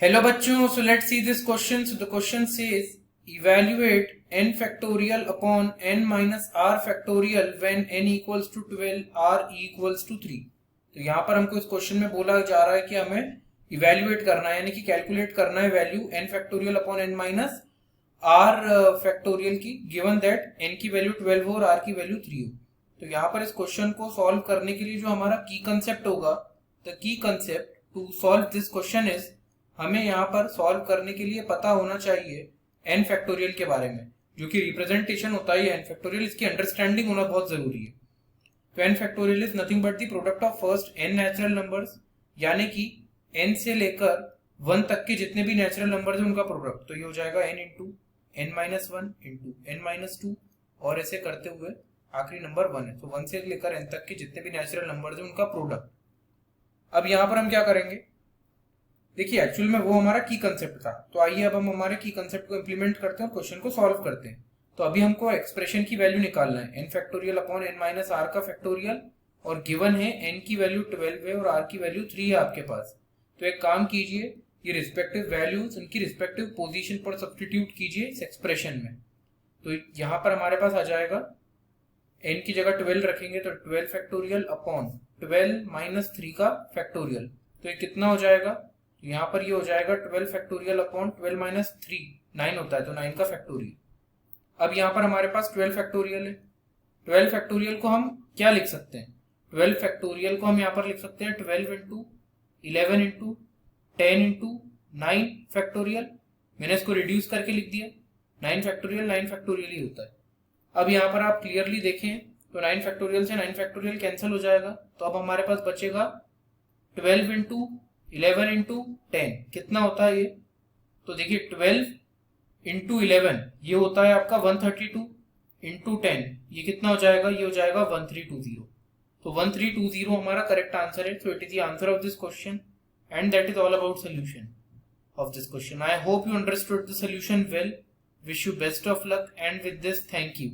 Hello बच्चों, so let's see this question. So the question says evaluate n factorial upon n minus r factorial when n equals to 12 r equals to 3. तो यहाँ पर हमको इस question में बोला जा रहा है कि हमें इवेल्युएट करना है, यानी कि कैलकुलेट करना है value n factorial upon n minus r factorial की, गिवन दैट n की वैल्यू 12 हो और r की वैल्यू 3 हो. तो यहाँ पर इस क्वेश्चन को सॉल्व करने के लिए जो हमारा की कंसेप्ट होगा, the key concept to solve this question is, हमें यहाँ पर सॉल्व करने के लिए पता होना चाहिए n फैक्टोरियल के बारे में, जो कि रिप्रेजेंटेशन होता है n फैक्टोरियल. इसकी अंडरस्टैंडिंग होना बहुत जरूरी है. तो n factorial is nothing but the product of first n natural numbers, यानी कि n से लेकर 1 तक के जितने भी नेचुरल नंबर्स हैं उनका प्रोडक्ट. तो ये हो जाएगा n into n minus 1 into n minus 2 और ऐसे करते हुए आखिरी नंबर 1 है. तो 1 से लेकर n तक के जितने भी नेचुरल नंबर्स हैं उनका प्रोडक्ट. अब यहाँ पर हम क्या करेंगे, देखिए एक्चुअल में वो हमारा की कंसेप्ट था. तो आइए अब हम हमारे की कंसेप्ट को इंप्लीमेंट करते हैं और क्वेश्चन को सॉल्व करते हैं. तो अभी हमको एक्सप्रेशन की वैल्यू निकालना है, n factorial upon n minus r का फैक्टोरियल, और गिवन है n की वैल्यू 12 है और r की वैल्यू 3 है आपके पास. तो एक काम कीजिए, ये रिस्पेक्टिव वैल्यूज उनकी रिस्पेक्टिव पोजीशन पर सब्स्टिट्यूट कीजिए इस एक्सप्रेशन में. तो यहाँ पर हमारे पास आ जाएगा, n की जगह 12 रखेंगे तो 12 फैक्टोरियल अपॉन 12 माइनस 3 का फैक्टोरियल. तो ये कितना हो जाएगा, यहाँ पर ये हो जाएगा 12 फैक्टोरियल अपॉन 12 माइनस 3 9 होता है, तो 9 का फैक्टोरियल. अब यहाँ पर हमारे पास 12 फैक्टोरियल है. 12 फैक्टोरियल को हम क्या लिख सकते हैं, 12 फैक्टोरियल को हम यहाँ पर लिख सकते हैं 12 इंटू 11 इंटू 10 इंटू 9 फैक्टोरियल. मैंने इसको रिड्यूस करके लिख दिया, 9 फैक्टोरियल ही होता है. अब यहाँ पर आप क्लियरली देखें तो 9 फैक्टोरियल से 9 फैक्टोरियल कैंसिल हो जाएगा. तो अब हमारे पास बचेगा 12 इंटू 11 इंटू 10 कितना होता है ये, तो देखिए 12 इंटू 11 ये होता है आपका 132 इंटू 10 ये कितना हो जाएगा, ये हो जाएगा 1320. तो 1320 हमारा करेक्ट आंसर है. So it is the answer of this question and that is all about solution of this question. I hope you understood the solution well. Wish you best of luck and with this thank you.